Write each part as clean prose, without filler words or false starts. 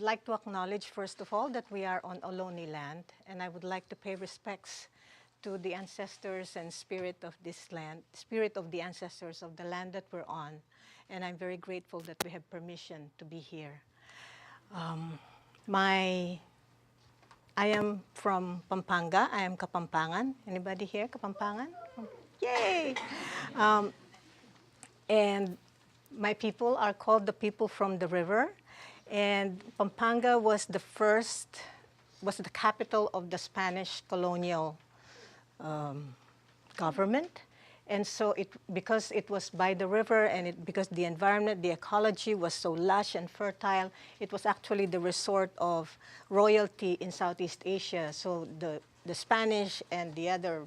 like to acknowledge, first of all, that we are on Ohlone land, and I would like to pay respects to the ancestors and spirit of this land, spirit of the ancestors of the land that we're on. And I'm very grateful that we have permission to be here. I am from Pampanga. I am Kapampangan. Anybody here, Kapampangan? Yay! And my people are called the people from the river. And Pampanga was the capital of the Spanish colonial government. And so because it was by the river and because the environment, the ecology was so lush and fertile, it was actually the resort of royalty in Southeast Asia. So the Spanish and the other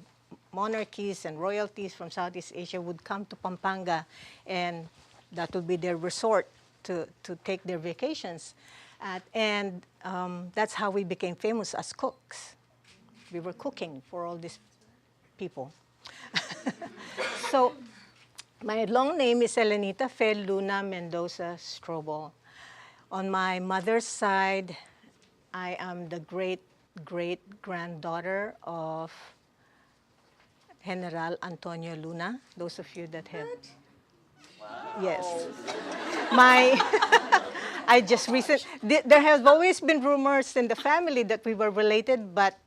monarchies and royalties from Southeast Asia would come to Pampanga, and that would be their resort to take their vacations at. And that's how we became famous as cooks. We were cooking for all these people. So my long name is Elenita Fil-Am Mendoza Strobel. On my mother's side, I am the great-great-granddaughter of General Antonio Luna. Those of you that have... Wow. Yes. There have always been rumors in the family that we were related, but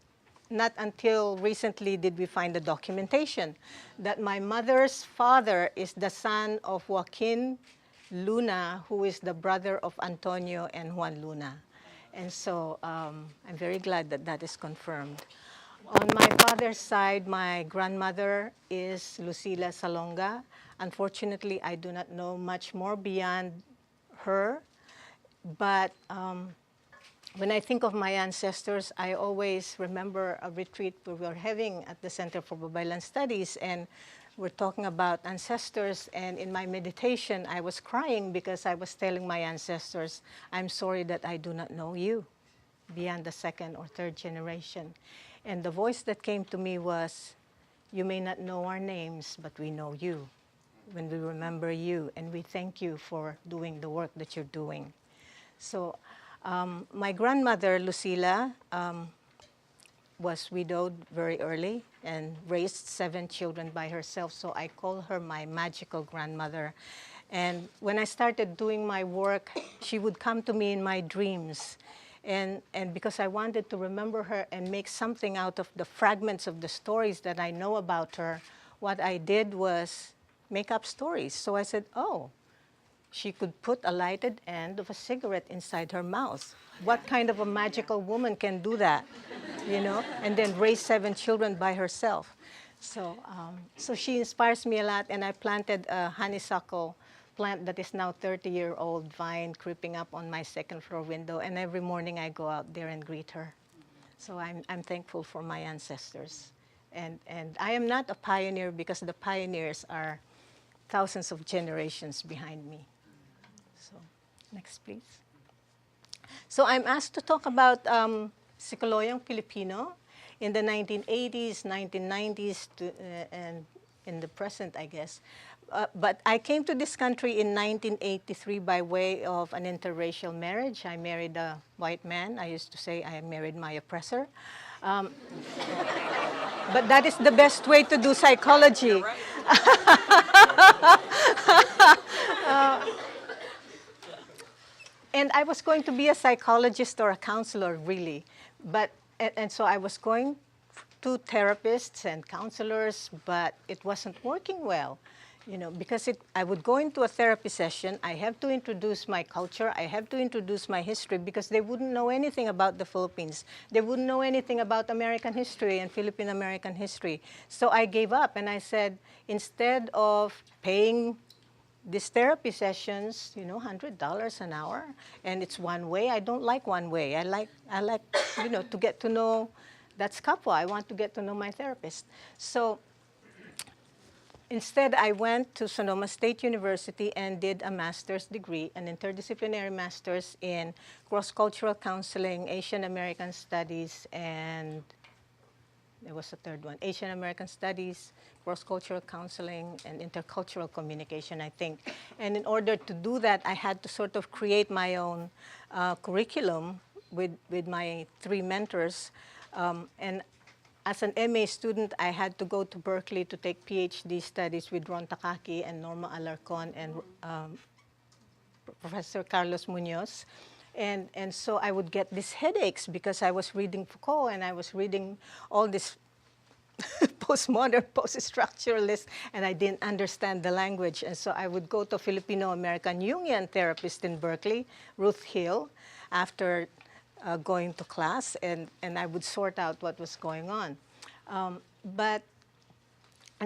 not until recently did we find the documentation that my mother's father is the son of Joaquin Luna, who is the brother of Antonio and Juan Luna. And so I'm very glad that that is confirmed. On my father's side, my grandmother is Lucila Salonga. Unfortunately, I do not know much more beyond her, but when I think of my ancestors, I always remember a retreat we were having at the Center for Babaylan Studies, and we're talking about ancestors, and in my meditation, I was crying because I was telling my ancestors, I'm sorry that I do not know you beyond the second or third generation. And the voice that came to me was, you may not know our names, but we know you. When we remember you, and we thank you for doing the work that you're doing. So my grandmother, Lucila, was widowed very early and raised 7 children by herself, so I call her my magical grandmother. And when I started doing my work, she would come to me in my dreams. And because I wanted to remember her and make something out of the fragments of the stories that I know about her, what I did was make up stories. So I said, oh, she could put a lighted end of a cigarette inside her mouth. What kind of a magical woman can do that, you know? And then raise 7 children by herself. So, so she inspires me a lot, and I planted a honeysuckle plant that is now 30-year-old vine creeping up on my second floor window, and every morning I go out there and greet her. So I'm thankful for my ancestors. And I am not a pioneer because the pioneers are thousands of generations behind me. So, next, please. So I'm asked to talk about Psicoloyang Filipino in the 1980s, 1990s, and in the present, I guess. But I came to this country in 1983 by way of an interracial marriage. I married a white man. I used to say I married my oppressor. But that is the best way to do psychology. And I was going to be a psychologist or a counselor, really. And so I was going to therapists and counselors, but it wasn't working well. You know, because I would go into a therapy session, I have to introduce my culture, I have to introduce my history, because they wouldn't know anything about the Philippines. They wouldn't know anything about American history and Filipino American history. So I gave up, and I said, instead of paying these therapy sessions, you know, $100 an hour, and it's one way, I don't like one way. I like, you know, to get to know, that's kapwa. I want to get to know my therapist. So instead, I went to Sonoma State University and did a master's degree, an interdisciplinary master's in cross-cultural counseling, Asian American studies, and there was a third one, Asian American Studies, Cross-Cultural Counseling, and Intercultural Communication, I think. And in order to do that, I had to sort of create my own curriculum with my three mentors. And as an MA student, I had to go to Berkeley to take PhD studies with Ron Takaki and Norma Alarcon and Professor Carlos Munoz. And so I would get these headaches because I was reading Foucault and I was reading all this postmodern, post-structuralist, and I didn't understand the language. And so I would go to Filipino American Jungian therapist in Berkeley, Ruth Hill, after going to class, and I would sort out what was going on. And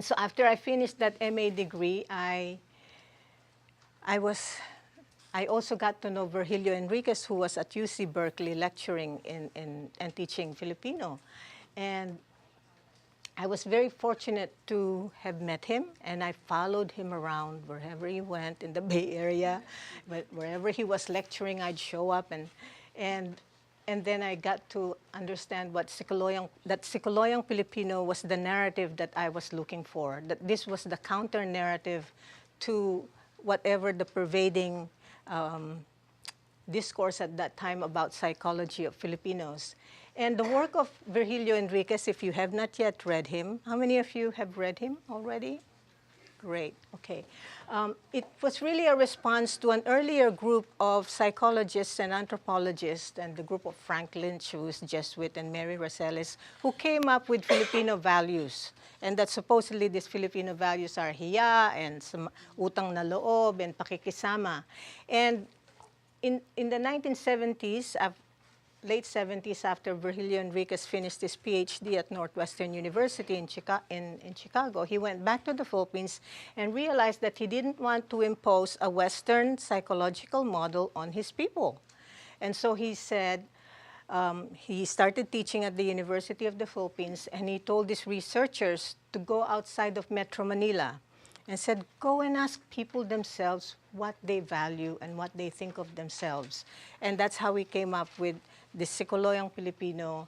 so after I finished that MA degree, I also got to know Virgilio Enriquez, who was at UC Berkeley lecturing and teaching Filipino. And I was very fortunate to have met him, and I followed him around wherever he went in the Bay Area. But wherever he was lecturing, I'd show up, and then I got to understand that Sikoloyang Filipino was the narrative that I was looking for, that this was the counter-narrative to whatever the pervading discourse at that time about psychology of Filipinos. And the work of Virgilio Enriquez, if you have not yet read him, how many of you have read him already? Great, okay. It was really a response to an earlier group of psychologists and anthropologists, and the group of Frank Lynch, who is Jesuit, and Mary Rosales, who came up with Filipino values. And that supposedly these Filipino values are hiya, and utang na loob, and pakikisama. And in the 1970s, late 70s, after Virgilio Enriquez finished his PhD at Northwestern University in Chicago, he went back to the Philippines and realized that he didn't want to impose a Western psychological model on his people. And so he said, he started teaching at the University of the Philippines, and he told his researchers to go outside of Metro Manila and said, go and ask people themselves what they value and what they think of themselves. And that's how we came up with the Sikoloyang Filipino,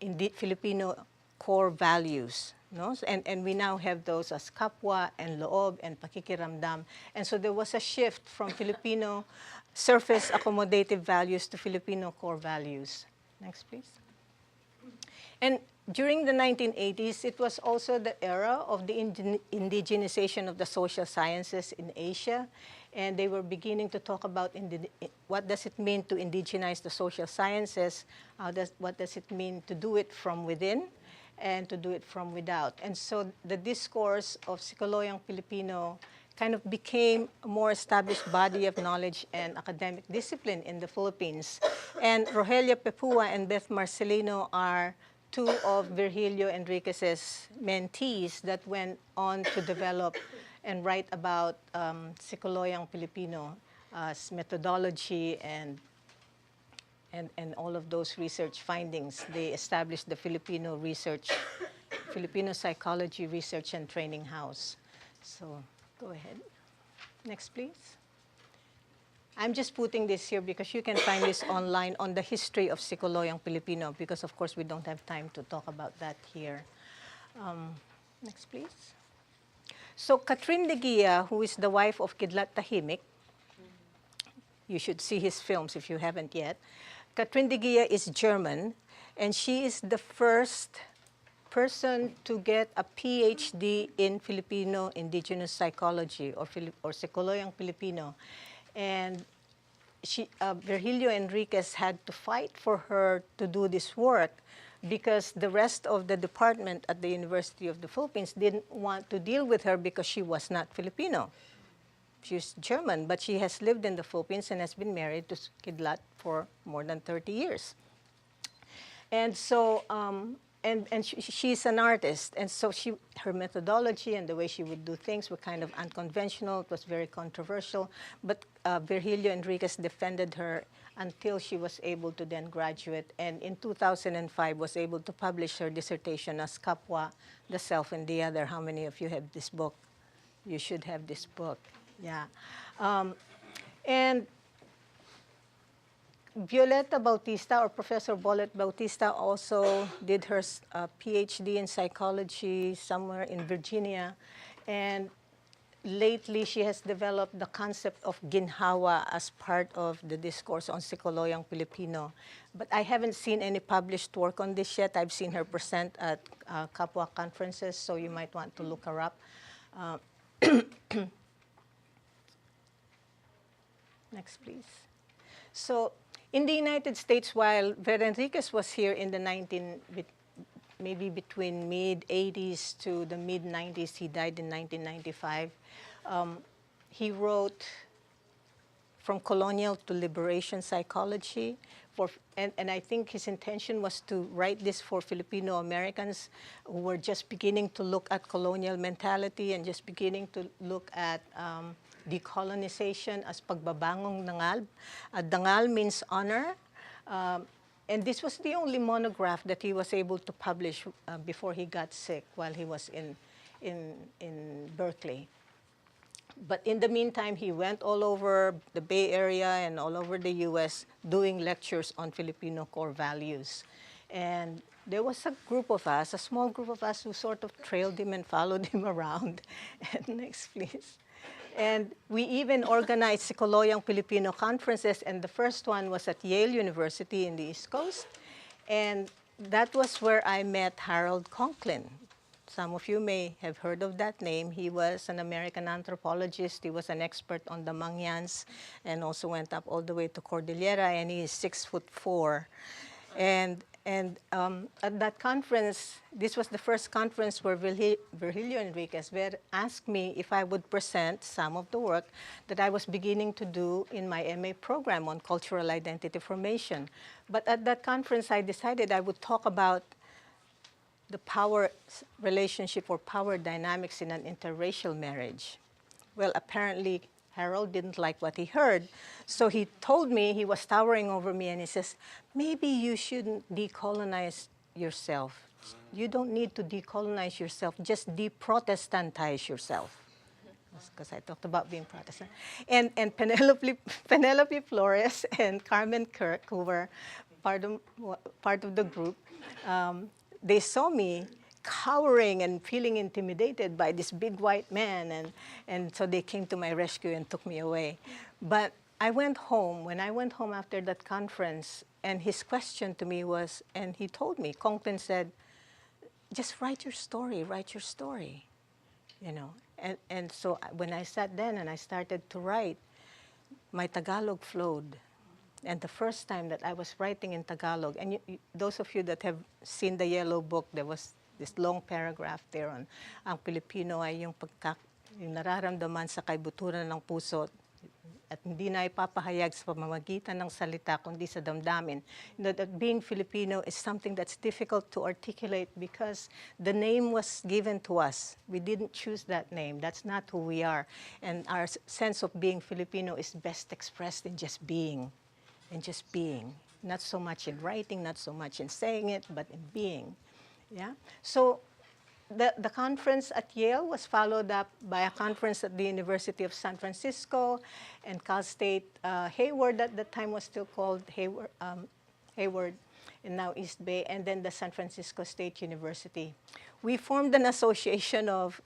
Filipino core values. No? And we now have those as kapwa and loob and pakikiramdam. And so there was a shift from Filipino surface accommodative values to Filipino core values. Next, please. And during the 1980s, it was also the era of the indigenization of the social sciences in Asia. And they were beginning to talk about what does it mean to indigenize the social sciences, what does it mean to do it from within and to do it from without. And so the discourse of Sikoloyang Filipino kind of became a more established body of knowledge and academic discipline in the Philippines. And Rogelia Pepua and Beth Marcelino are two of Virgilio Enriquez's mentees that went on to develop and write about Sikoloyang Filipino methodology and all of those research findings. They established the Filipino Psychology Research and Training House. So go ahead. Next, please. I'm just putting this here because you can find this online on the history of Sikoloyang Filipino, because of course we don't have time to talk about that here. Next, please. So Catherine de Guia, who is the wife of Kidlat Tahimik, you should see his films if you haven't yet. Catherine de Guia is German, and she is the first person to get a PhD in Filipino indigenous psychology or Sikoloyang Filipino. And Virgilio Enriquez had to fight for her to do this work because the rest of the department at the University of the Philippines didn't want to deal with her because she was not Filipino. She's German, but she has lived in the Philippines and has been married to Kidlat for more than 30 years. And so, she's an artist, and so her methodology and the way she would do things were kind of unconventional. It was very controversial, but Virgilio Enriquez defended her until she was able to then graduate, and in 2005 was able to publish her dissertation as Kapwa, the Self and the Other. How many of you have this book? You should have this book, yeah. And Violeta Bautista, or Professor Bolet Bautista, also did her PhD in psychology somewhere in Virginia. And lately, she has developed the concept of ginhawa as part of the discourse on Psikoloyang Pilipino. But I haven't seen any published work on this yet. I've seen her present at Kapwa conferences, so you might want to look her up. Next, please. So in the United States, while Vera Enriquez was here in the maybe between mid-80s to the mid-90s, he died in 1995, he wrote From Colonial to Liberation Psychology, and I think his intention was to write this for Filipino Americans who were just beginning to look at colonial mentality and just beginning to look at decolonization as pagbabangong nangal. Dangal means honor. And this was the only monograph that he was able to publish before he got sick while he was in Berkeley. But in the meantime, he went all over the Bay Area and all over the U.S. doing lectures on Filipino core values. And there was a group of us, a small group of us, who sort of trailed him and followed him around. And next, please. And we even organized Psikoloyang Filipino conferences, and the first one was at Yale University in the East Coast. And that was where I met Harold Conklin. Some of you may have heard of that name. He was an American anthropologist. He was an expert on the Mangyans and also went up all the way to Cordillera, and he is 6'4". And at that conference, this was the first conference where Virgilio Enriquez asked me if I would present some of the work that I was beginning to do in my MA program on cultural identity formation. But at that conference, I decided I would talk about the power relationship or power dynamics in an interracial marriage. Well, apparently, Harold didn't like what he heard, so he told me, he was towering over me, and he says, maybe you shouldn't decolonize yourself. You don't need to decolonize yourself, just de-Protestantize yourself. Because I talked about being Protestant. And Penelope Flores and Carmen Kirk, who were part of the group, they saw me cowering and feeling intimidated by this big white man, and so they came to my rescue and took me away. But I went home. When I went home after that conference, and his question to me was, and he told me, Conklin said, just write your story, you know. And so when I sat down and I started to write, my Tagalog flowed. And the first time that I was writing in Tagalog, and those of you that have seen the Yellow Book, there was this long paragraph there on ang Pilipino ay yung nararamdaman sa kaibuturan ng puso at hindi na ipapahayag sa pamamagitan ng salita kundi sa damdamin. That being Filipino is something that's difficult to articulate because the name was given to us. We didn't choose that name. That's not who we are. And our sense of being Filipino is best expressed in just being. Not so much in writing, not so much in saying it, but in being. Yeah. So the conference at Yale was followed up by a conference at the University of San Francisco, and Cal State Hayward at the time was still called Hayward, and now East Bay, and then the San Francisco State University. We formed an association of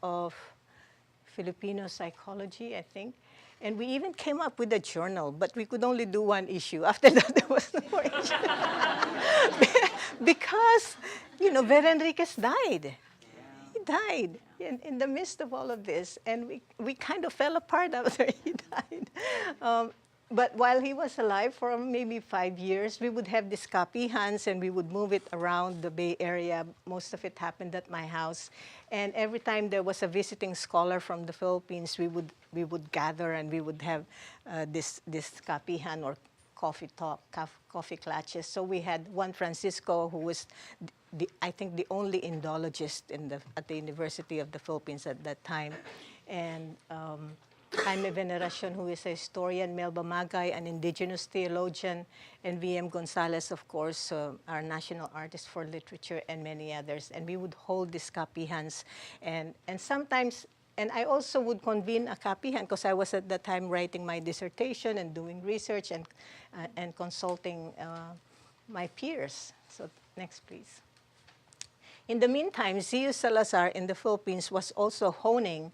Filipino psychology, I think. And we even came up with a journal, but we could only do one issue. After that, there was no more issue. Because, you know, Vera Enriquez died. He died in the midst of all of this. And we kind of fell apart after he died. But while he was alive for maybe 5 years, we would have these kapihans and we would move it around the Bay Area. Most of it happened at my house. And every time there was a visiting scholar from the Philippines, we would gather and we would have this kapihan or coffee talk, coffee clutches. So we had Juan Francisco, who was, I think, the only Indologist at the University of the Philippines at that time. And Jaime Veneracion, who is a historian, Melba Magay, an indigenous theologian, and V.M. Gonzalez, of course, our national artist for literature, and many others. And we would hold these kapihans. And sometimes and I also would convene a kapihan because I was at that time writing my dissertation and doing research and consulting my peers. So next, please. In the meantime, Zio Salazar in the Philippines was also honing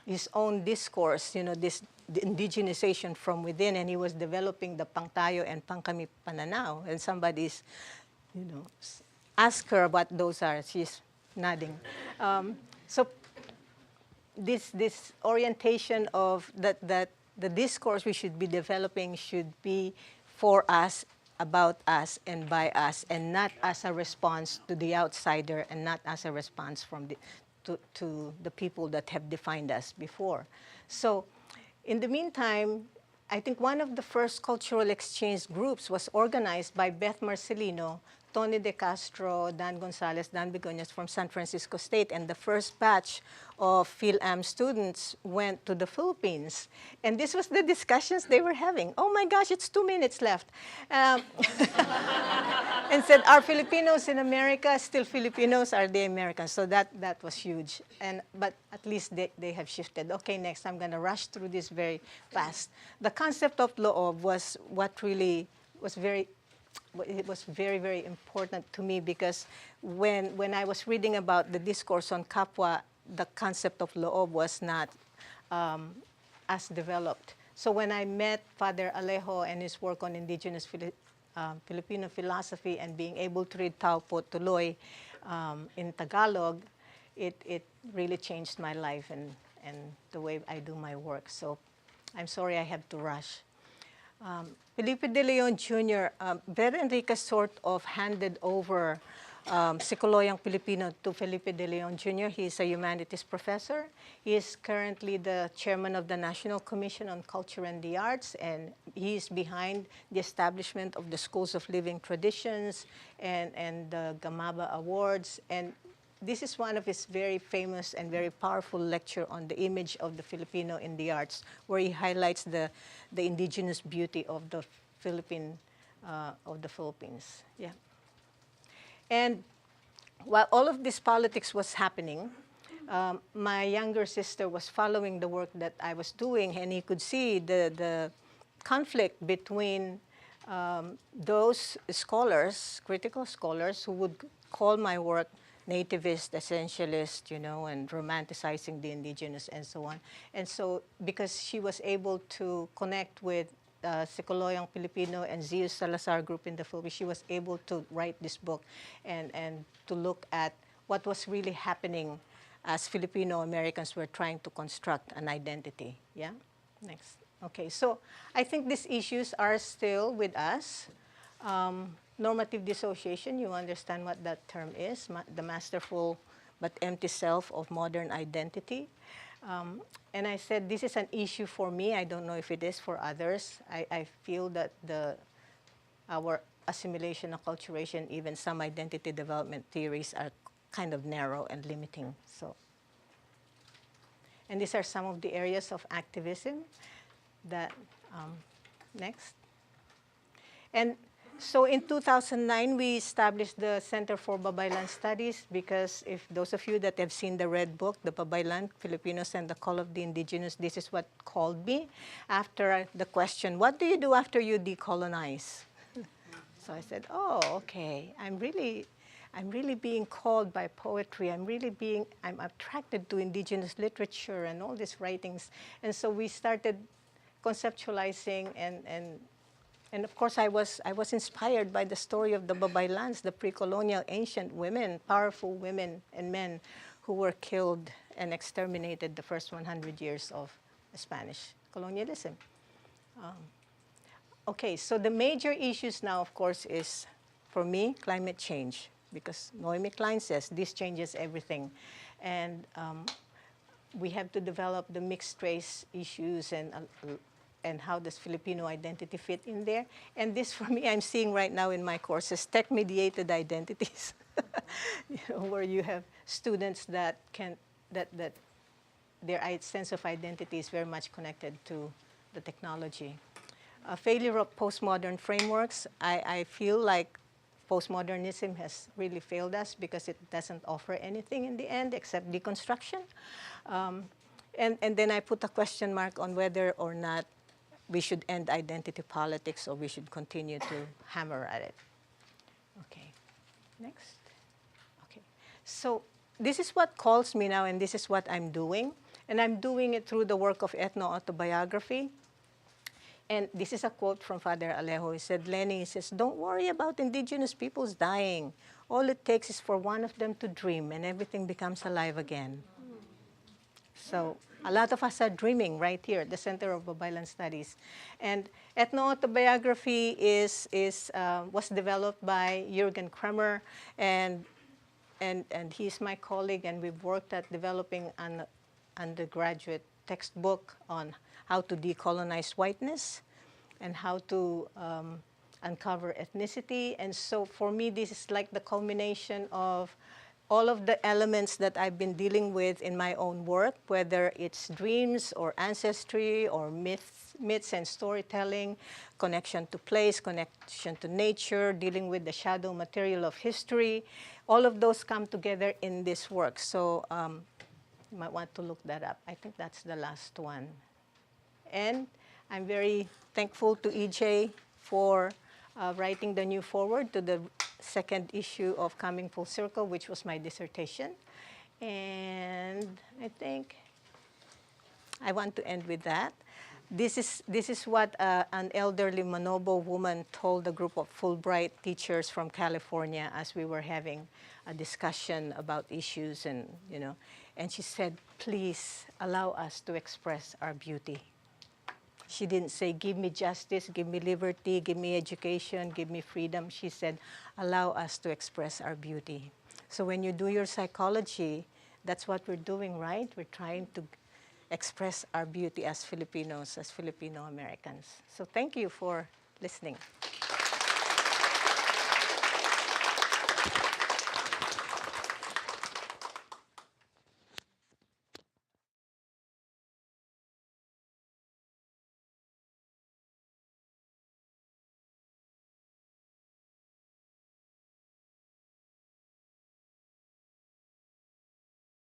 his own discourse, this the indigenization from within, and he was developing the Pangtayo and Pangkami Pananaw. And somebody's, ask her what those are. She's nodding. So this orientation of that the discourse we should be developing should be for us, about us, and by us, and not as a response to the outsider, and not as a response from to the people that have defined us before. So in the meantime, I think one of the first cultural exchange groups was organized by Beth Marcelino, Tony De Castro, Dan Gonzalez, Dan Begonias from San Francisco State, and the first batch of Fil-Am students went to the Philippines. And this was the discussions they were having. Oh my gosh, it's 2 minutes left. And said, are Filipinos in America still Filipinos? Are they Americans? So that was huge. But at least they have shifted. Okay, next, I'm going to rush through this very fast. The concept of loob was what really was very very important to me, because when I was reading about the discourse on Kapwa, the concept of loob was not as developed. So when I met Father Alejo and his work on indigenous Filipino philosophy and being able to read Tao Po Tuloy in Tagalog, it really changed my life and the way I do my work. So I'm sorry I have to rush. Felipe de Leon Jr., Vera Enriquez sort of handed over Psicoloyang Filipino to Felipe de Leon Jr. He is a humanities professor. He is currently the chairman of the National Commission on Culture and the Arts, and he is behind the establishment of the Schools of Living Traditions and the Gamaba Awards. And this is one of his very famous and very powerful lecture on the image of the Filipino in the arts, where he highlights the indigenous beauty of the Philippines. Yeah. And while all of this politics was happening, my younger sister was following the work that I was doing, and he could see the conflict between those scholars, critical scholars, who would call my work nativist, essentialist, and romanticizing the indigenous and so on. And so because she was able to connect with Psicoloyang Filipino and Zio Salazar group in the Philippines, she was able to write this book and to look at what was really happening as Filipino Americans were trying to construct an identity. Yeah? Next. Okay, so I think these issues are still with us. Normative dissociation, you understand what that term is, the masterful but empty self of modern identity. And I said, this is an issue for me. I don't know if it is for others. I feel that our assimilation, acculturation, even some identity development theories are kind of narrow and limiting. So, and these are some of the areas of activism that, next. And so in 2009, we established the Center for Babaylan Studies, because if those of you that have seen the red book, The Babaylan, Filipinos and the Call of the Indigenous, this is what called me after the question, what do you do after you decolonize? So I said, oh, okay, I'm really being called by poetry. I'm attracted to indigenous literature and all these writings. And so we started conceptualizing and of course, I was inspired by the story of the Babaylans, the pre-colonial ancient women, powerful women and men who were killed and exterminated the first 100 years of Spanish colonialism. Okay, so the major issues now, of course, is, for me, climate change, because Noemi Klein says this changes everything. And we have to develop the mixed race issues and how does Filipino identity fit in there. And this, for me, I'm seeing right now in my courses, tech-mediated identities, where you have students that their sense of identity is very much connected to the technology. Failure of postmodern frameworks. I feel like postmodernism has really failed us because it doesn't offer anything in the end except deconstruction. And then I put a question mark on whether or not we should end identity politics or we should continue to hammer at it. Okay, next. Okay, so this is what calls me now, and this is what I'm doing. And I'm doing it through the work of ethno-autobiography. And this is a quote from Father Alejo. He said, Leny, he says, don't worry about indigenous peoples dying. All it takes is for one of them to dream and everything becomes alive again. So a lot of us are dreaming right here at the Center of Babaylan Studies. And ethno-autobiography was developed by Jürgen Kremer, and he's my colleague, and we've worked at developing an undergraduate textbook on how to decolonize whiteness and how to uncover ethnicity. And so for me, this is like the culmination of all of the elements that I've been dealing with in my own work, whether it's dreams or ancestry or myths and storytelling, connection to place, connection to nature, dealing with the shadow material of history. All of those come together in this work. So you might want to look that up. I think that's the last one. And I'm very thankful to EJ for writing the new foreword to the second issue of Coming Full Circle, which was my dissertation. And I think I want to end with that. This is what an elderly Manobo woman told a group of Fulbright teachers from California as we were having a discussion about issues, and and she said, please allow us to express our beauty. She didn't say, give me justice, give me liberty, give me education, give me freedom. She said, allow us to express our beauty. So when you do your psychology, that's what we're doing, right? We're trying to express our beauty as Filipinos, as Filipino Americans. So thank you for listening.